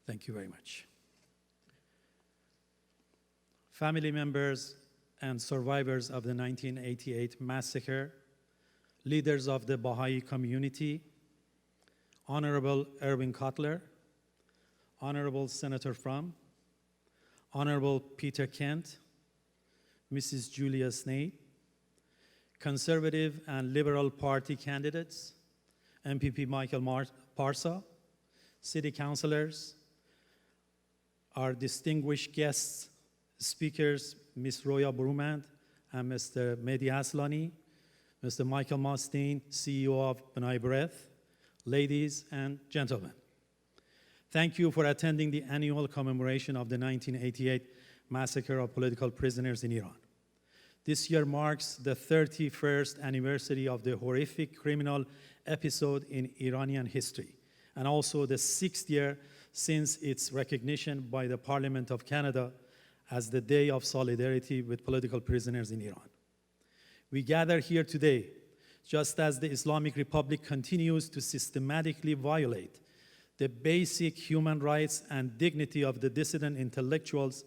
Thank you very much. Family members and survivors of the 1988 massacre, leaders of the Baha'i community, Honorable Erwin Cutler, Honorable Senator Fromm, Honorable Peter Kent, Mrs. Julia Snape, Conservative and Liberal Party candidates, MPP Michael Parsa, City Councilors, our distinguished guests, speakers, Ms. Roya Brumand and Mr. Mehdi Aslani, Mr. Michael Mostine, CEO of B'nai B'rith, ladies and gentlemen. Thank you for attending the annual commemoration of the 1988 massacre of political prisoners in Iran. This year marks the 31st anniversary of the horrific criminal episode in Iranian history, and also the 6th year since its recognition by the Parliament of Canada as the Day of Solidarity with Political Prisoners in Iran. We gather here today just as the Islamic Republic continues to systematically violate the basic human rights and dignity of the dissident intellectuals,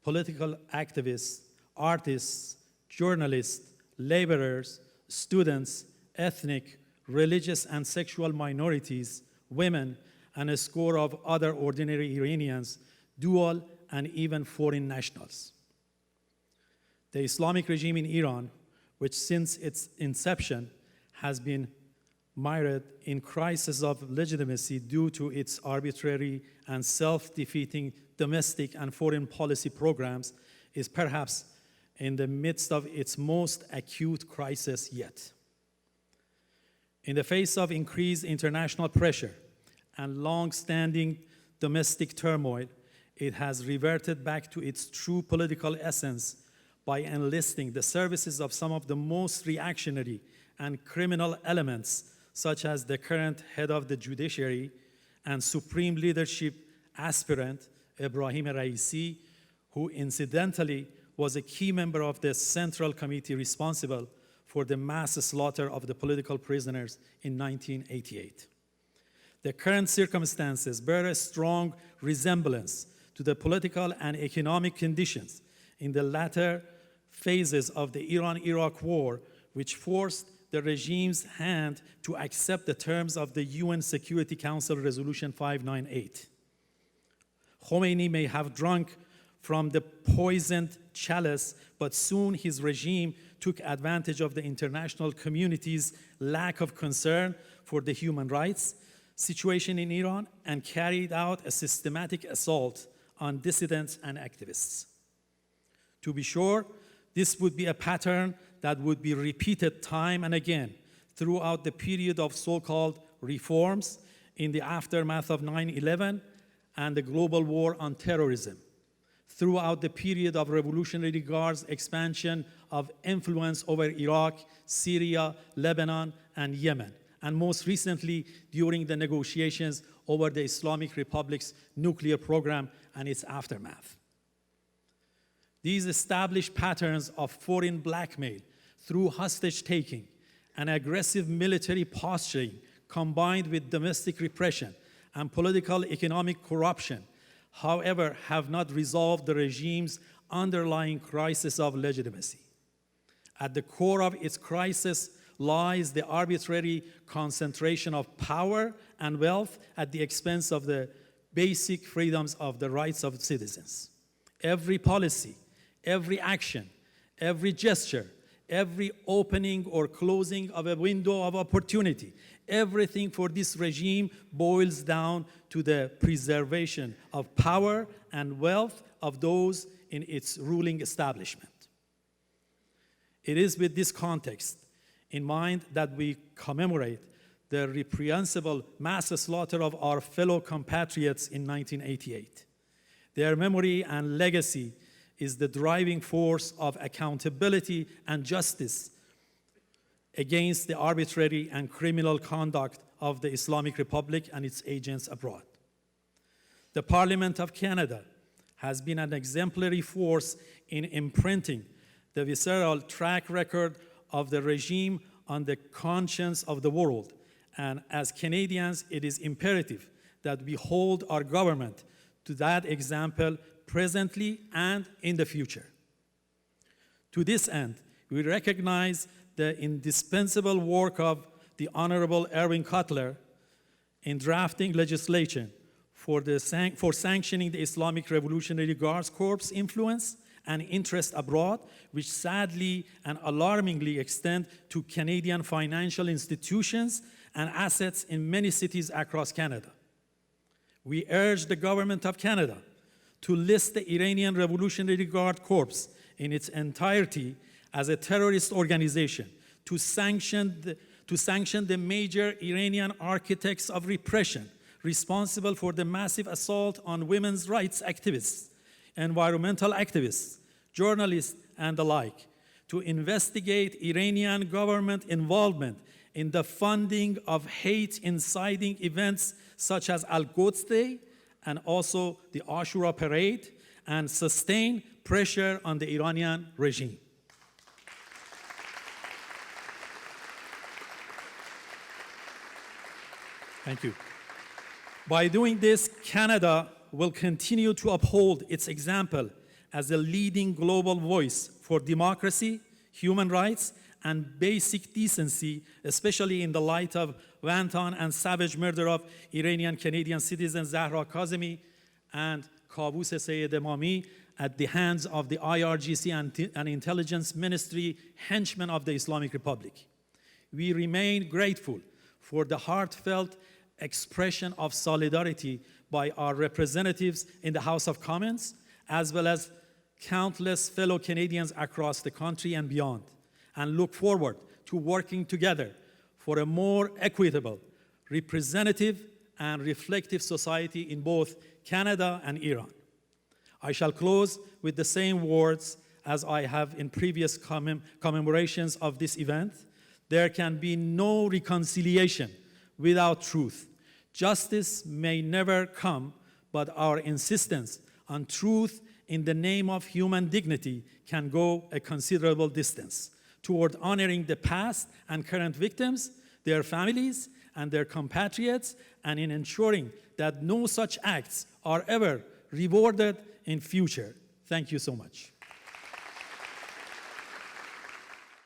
political activists, artists, journalists, laborers, students, ethnic, religious and sexual minorities, women, and a score of other ordinary Iranians, dual and even foreign nationals. The Islamic regime in Iran, which since its inception has been mired in crisis of legitimacy due to its arbitrary and self-defeating domestic and foreign policy programs, is perhaps in the midst of its most acute crisis yet. In the face of increased international pressure and long-standing domestic turmoil, it has reverted back to its true political essence by enlisting the services of some of the most reactionary and criminal elements, such as the current head of the judiciary and supreme leadership aspirant, Ebrahim Raisi, who incidentally was a key member of the Central Committee responsible for the mass slaughter of the political prisoners in 1988. The current circumstances bear a strong resemblance to the political and economic conditions in the latter phases of the Iran-Iraq war, which forced the regime's hand to accept the terms of the UN Security Council Resolution 598. Khomeini may have drunk from the poisoned chalice, but soon his regime took advantage of the international community's lack of concern for the human rights situation in Iran and carried out a systematic assault on dissidents and activists. To be sure, this would be a pattern that would be repeated time and again throughout the period of so-called reforms in the aftermath of 9/11 and the global war on terrorism, throughout the period of Revolutionary Guard's expansion of influence over Iraq, Syria, Lebanon, and Yemen, and most recently during the negotiations over the Islamic Republic's nuclear program and its aftermath. These established patterns of foreign blackmail through hostage-taking and aggressive military posturing, combined with domestic repression and political economic corruption, however, have not resolved the regime's underlying crisis of legitimacy. At the core of its crisis lies the arbitrary concentration of power and wealth at the expense of the basic freedoms of the rights of citizens. Every policy, every action, every gesture, every opening or closing of a window of opportunity, everything for this regime boils down to the preservation of power and wealth of those in its ruling establishment. It is with this context in mind that we commemorate the reprehensible mass slaughter of our fellow compatriots in 1988. Their memory and legacy is the driving force of accountability and justice against the arbitrary and criminal conduct of the Islamic Republic and its agents abroad. The Parliament of Canada has been an exemplary force in imprinting the visceral track record of the regime on the conscience of the world. And as Canadians, it is imperative that we hold our government to that example presently and in the future. To this end, we recognize the indispensable work of the Honorable Erwin Cutler in drafting legislation for sanctioning the Islamic Revolutionary Guards Corps' influence and interest abroad, which sadly and alarmingly extend to Canadian financial institutions and assets in many cities across Canada. We urge the Government of Canada to list the Iranian Revolutionary Guard Corps in its entirety as a terrorist organization, to sanction the major Iranian architects of repression responsible for the massive assault on women's rights activists, environmental activists, journalists, and the like, to investigate Iranian government involvement in the funding of hate-inciting events such as Al-Quds Day and also the Ashura Parade, and sustain pressure on the Iranian regime. Thank you. By doing this, Canada will continue to uphold its example as a leading global voice for democracy, human rights, and basic decency, especially in the light of wanton and savage murder of Iranian-Canadian citizen Zahra Kazemi and Kavus Sayed Emami at the hands of the IRGC and Intelligence Ministry henchmen of the Islamic Republic. We remain grateful for the heartfelt expression of solidarity by our representatives in the House of Commons, as well as countless fellow Canadians across the country and beyond, and look forward to working together for a more equitable, representative, and reflective society in both Canada and Iran. I shall close with the same words as I have in previous commemorations of this event. There can be no reconciliation without truth. Justice may never come, but our insistence on truth in the name of human dignity can go a considerable distance toward honoring the past and current victims, their families, and their compatriots, and in ensuring that no such acts are ever rewarded in future. Thank you so much.